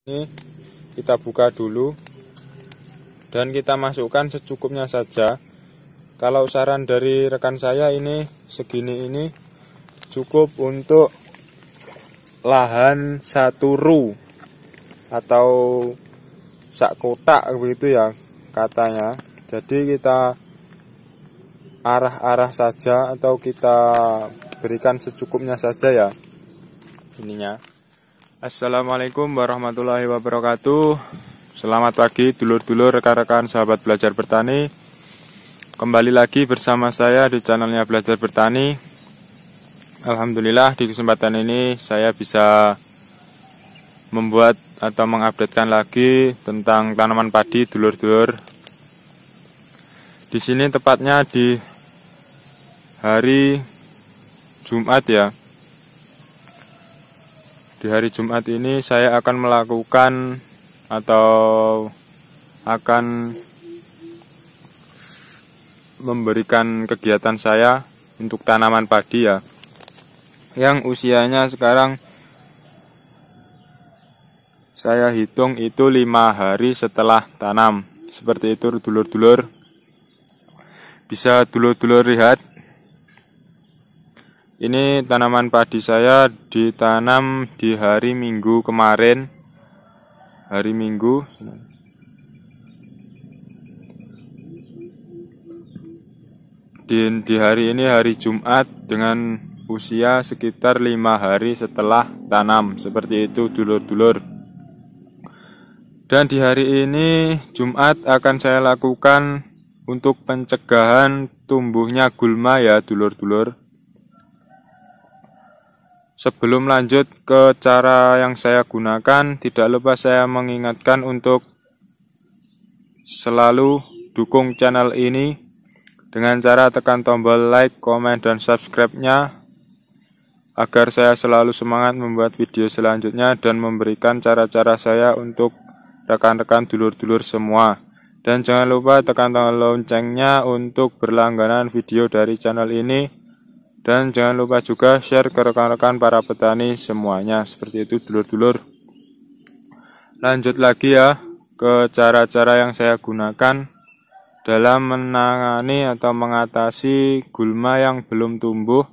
Ini kita buka dulu dan kita masukkan secukupnya saja. Kalau saran dari rekan saya ini segini ini cukup untuk lahan 1 ru atau sak kotak begitu ya katanya. Jadi kita arah-arah saja atau kita berikan secukupnya saja ya ininya. Assalamualaikum warahmatullahi wabarakatuh. Selamat pagi dulur-dulur, rekan-rekan, sahabat belajar bertani. Kembali lagi bersama saya di channelnya Belajar Bertani. Alhamdulillah di kesempatan ini saya bisa membuat atau mengupdatekan lagi tentang tanaman padi dulur-dulur. Di sini tepatnya di hari Jumat ya. Di hari Jumat ini saya akan melakukan atau akan memberikan kegiatan saya untuk tanaman padi ya, yang usianya sekarang saya hitung itu 5 hari setelah tanam. Seperti itu dulur-dulur. Bisa dulur-dulur lihat. Ini tanaman padi saya ditanam di hari Minggu kemarin. Hari Minggu. Di hari ini hari Jumat dengan usia sekitar 5 hari setelah tanam. Seperti itu dulur-dulur. Dan di hari ini Jumat akan saya lakukan untuk pencegahan tumbuhnya gulma ya dulur-dulur. Sebelum lanjut ke cara yang saya gunakan, tidak lupa saya mengingatkan untuk selalu dukung channel ini dengan cara tekan tombol like, komen, dan subscribe-nya agar saya selalu semangat membuat video selanjutnya dan memberikan cara-cara saya untuk rekan-rekan dulur-dulur semua. Dan jangan lupa tekan tombol loncengnya untuk berlangganan video dari channel ini. Dan jangan lupa juga share ke rekan-rekan para petani semuanya. Seperti itu dulur-dulur. Lanjut lagi ya ke cara-cara yang saya gunakan dalam menangani atau mengatasi gulma yang belum tumbuh.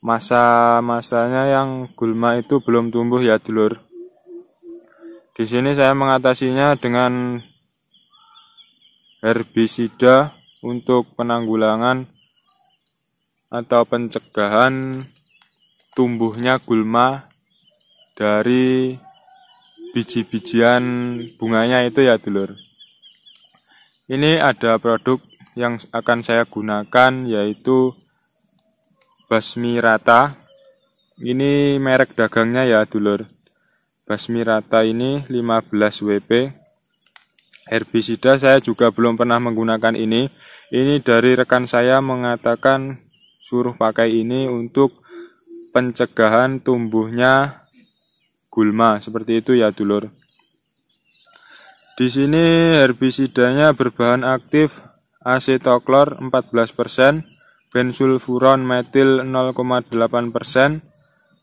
Masa-masanya yang gulma itu belum tumbuh ya dulur. Di sini saya mengatasinya dengan herbisida untuk penanggulangan atau pencegahan tumbuhnya gulma dari biji-bijian bunganya itu ya dulur. Ini ada produk yang akan saya gunakan yaitu Basmi Rata. Ini merek dagangnya ya dulur. Basmi Rata ini 15 WP. Herbisida saya juga belum pernah menggunakan ini. Ini dari rekan saya mengatakan suruh pakai ini untuk pencegahan tumbuhnya gulma. Seperti itu ya dulur. Di sini herbisidanya berbahan aktif acetoklor 14%, bensulfuron metil 0,8%,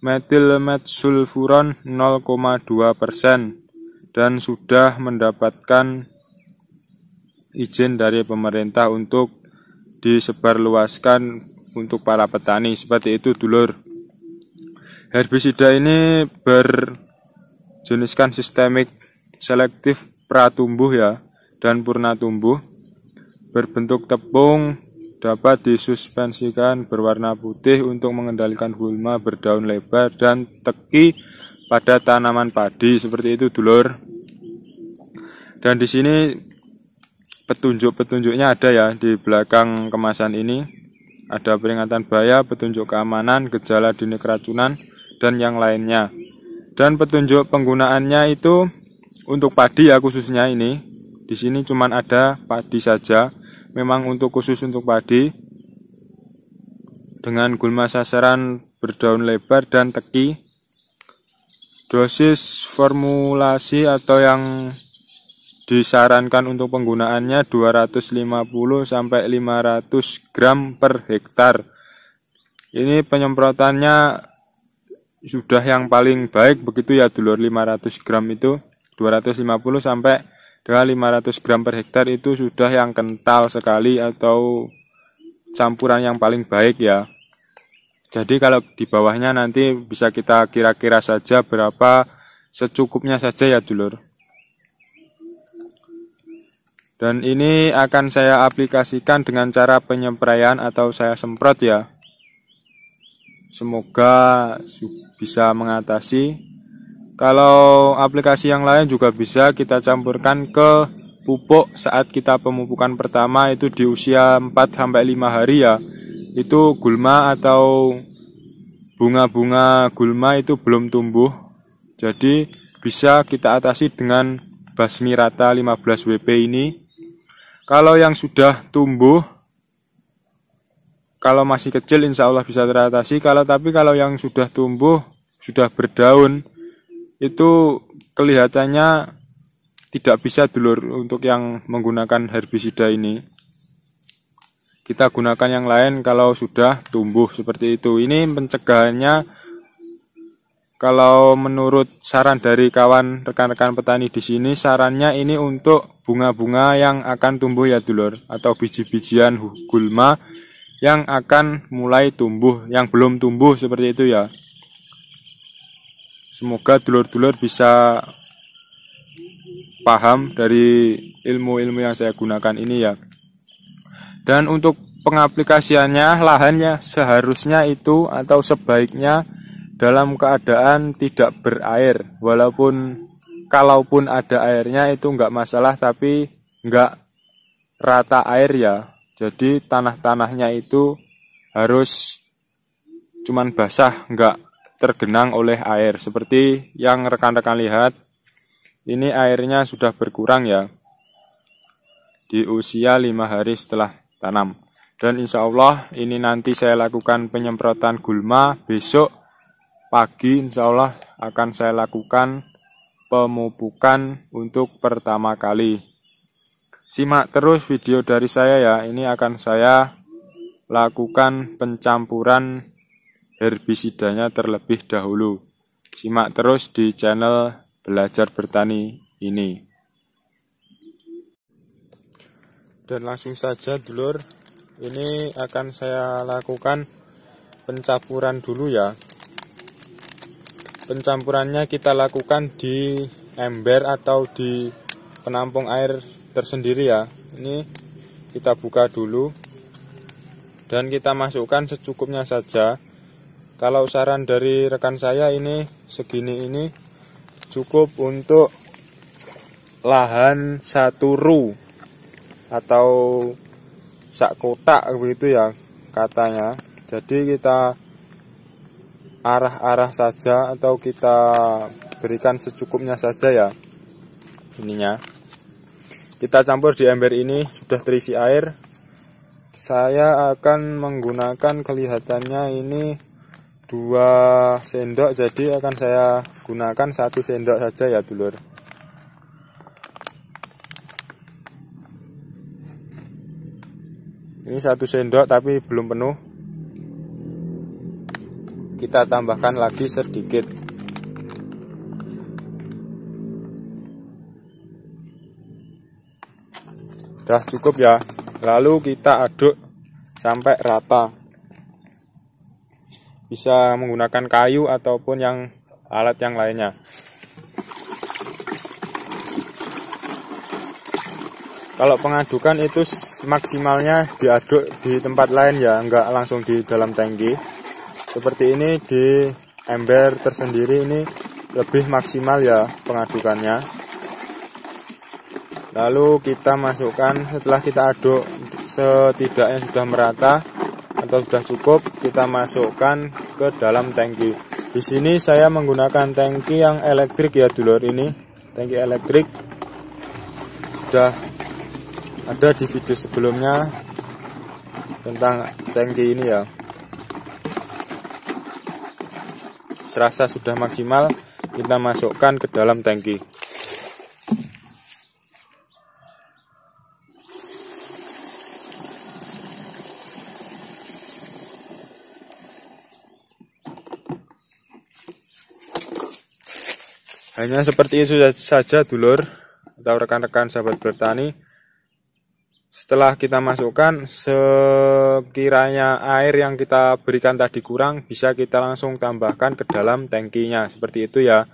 metilmetsulfuron 0,2%, dan sudah mendapatkan izin dari pemerintah untuk disebarluaskan untuk para petani. Seperti itu dulur. Herbisida ini berjeniskan sistemik, selektif pratumbuh ya, dan purna tumbuh. Berbentuk tepung, dapat disuspensikan, berwarna putih untuk mengendalikan gulma berdaun lebar dan teki pada tanaman padi. Seperti itu dulur. Dan di sini petunjuk-petunjuknya ada ya di belakang kemasan ini. Ada peringatan bahaya, petunjuk keamanan, gejala dini keracunan, dan yang lainnya. Dan petunjuk penggunaannya itu untuk padi ya khususnya ini. Di sini cuma ada padi saja. Memang untuk khusus untuk padi. Dengan gulma sasaran berdaun lebar dan teki. Dosis formulasi atau yang disarankan untuk penggunaannya 250 sampai 500 gram per hektar. Ini penyemprotannya sudah yang paling baik begitu ya dulur. 500 gram itu 250 sampai dengan 500 gram per hektar itu sudah yang kental sekali atau campuran yang paling baik ya. Jadi kalau di bawahnya nanti bisa kita kira-kira saja berapa, secukupnya saja ya dulur. Dan ini akan saya aplikasikan dengan cara penyempraian atau saya semprot ya. Semoga bisa mengatasi. Kalau aplikasi yang lain juga bisa kita campurkan ke pupuk saat kita pemupukan pertama itu di usia 4-5 hari ya. Itu gulma atau bunga-bunga gulma itu belum tumbuh. Jadi bisa kita atasi dengan basmi rata 15 WP ini. Kalau yang sudah tumbuh, kalau masih kecil insya Allah bisa teratasi. Kalau yang sudah tumbuh, sudah berdaun, itu kelihatannya tidak bisa dulur untuk yang menggunakan herbisida ini. Kita gunakan yang lain kalau sudah tumbuh seperti itu. Ini pencegahannya kalau menurut saran dari kawan rekan-rekan petani di sini, sarannya ini untuk bunga-bunga yang akan tumbuh ya dulur, atau biji-bijian gulma yang akan mulai tumbuh, yang belum tumbuh seperti itu ya. Semoga dulur-dulur bisa paham dari ilmu-ilmu yang saya gunakan ini ya. Dan untuk pengaplikasiannya, lahannya seharusnya itu atau sebaiknya dalam keadaan tidak berair. Kalaupun ada airnya itu enggak masalah, tapi enggak rata air ya. Jadi tanah-tanahnya itu harus cuman basah, enggak tergenang oleh air. Seperti yang rekan-rekan lihat, ini airnya sudah berkurang ya di usia 5 hari setelah tanam. Dan insya Allah ini nanti saya lakukan penyemprotan gulma. Besok pagi insya Allah akan saya lakukan pemupukan untuk pertama kali. Simak terus video dari saya ya. Ini akan saya lakukan pencampuran herbisidanya terlebih dahulu. Simak terus di channel Belajar Bertani ini. Dan langsung saja dulur, ini akan saya lakukan pencampuran dulu ya. Pencampurannya kita lakukan di ember atau di penampung air tersendiri ya. Ini kita buka dulu dan kita masukkan secukupnya saja. Kalau saran dari rekan saya ini segini ini cukup untuk lahan 1 ru atau sak kotak begitu ya katanya. Jadi kita arah-arah saja atau kita berikan secukupnya saja ya. Ininya kita campur di ember ini sudah terisi air. Saya akan menggunakan kelihatannya ini 2 sendok, jadi akan saya gunakan 1 sendok saja ya dulur. Ini 1 sendok tapi belum penuh. Kita tambahkan lagi sedikit. Sudah cukup ya. Lalu kita aduk sampai rata. Bisa menggunakan kayu ataupun yang alat yang lainnya. Kalau pengadukan itu maksimalnya diaduk di tempat lain ya, enggak langsung di dalam tangki. Seperti ini di ember tersendiri ini lebih maksimal ya pengadukannya. Lalu kita masukkan, setelah kita aduk setidaknya sudah merata atau sudah cukup, kita masukkan ke dalam tangki. Di sini saya menggunakan tangki yang elektrik ya dulur, ini tangki elektrik. Sudah ada di video sebelumnya tentang tangki ini ya. Serasa sudah maksimal, kita masukkan ke dalam tangki. Hanya seperti itu saja dulur atau rekan-rekan sahabat bertani. Setelah kita masukkan, sekiranya air yang kita berikan tadi kurang, bisa kita langsung tambahkan ke dalam tangkinya, seperti itu ya.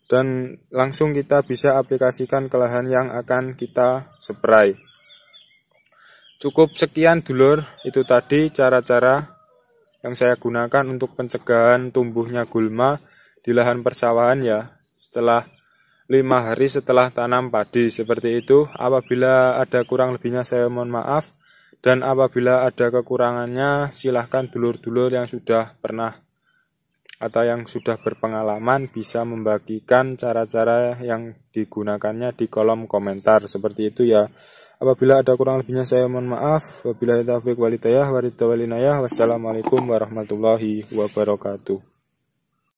Dan langsung kita bisa aplikasikan ke lahan yang akan kita spray. Cukup sekian dulur, itu tadi cara-cara yang saya gunakan untuk pencegahan tumbuhnya gulma di lahan persawahan ya. Setelah 5 hari setelah tanam padi, seperti itu. Apabila ada kurang lebihnya saya mohon maaf, dan apabila ada kekurangannya silahkan dulur-dulur yang sudah pernah atau yang sudah berpengalaman bisa membagikan cara-cara yang digunakannya di kolom komentar, seperti itu ya. Apabila ada kurang lebihnya saya mohon maaf. Wabillahi taufiq walhidayah. Wassalamualaikum warahmatullahi wabarakatuh.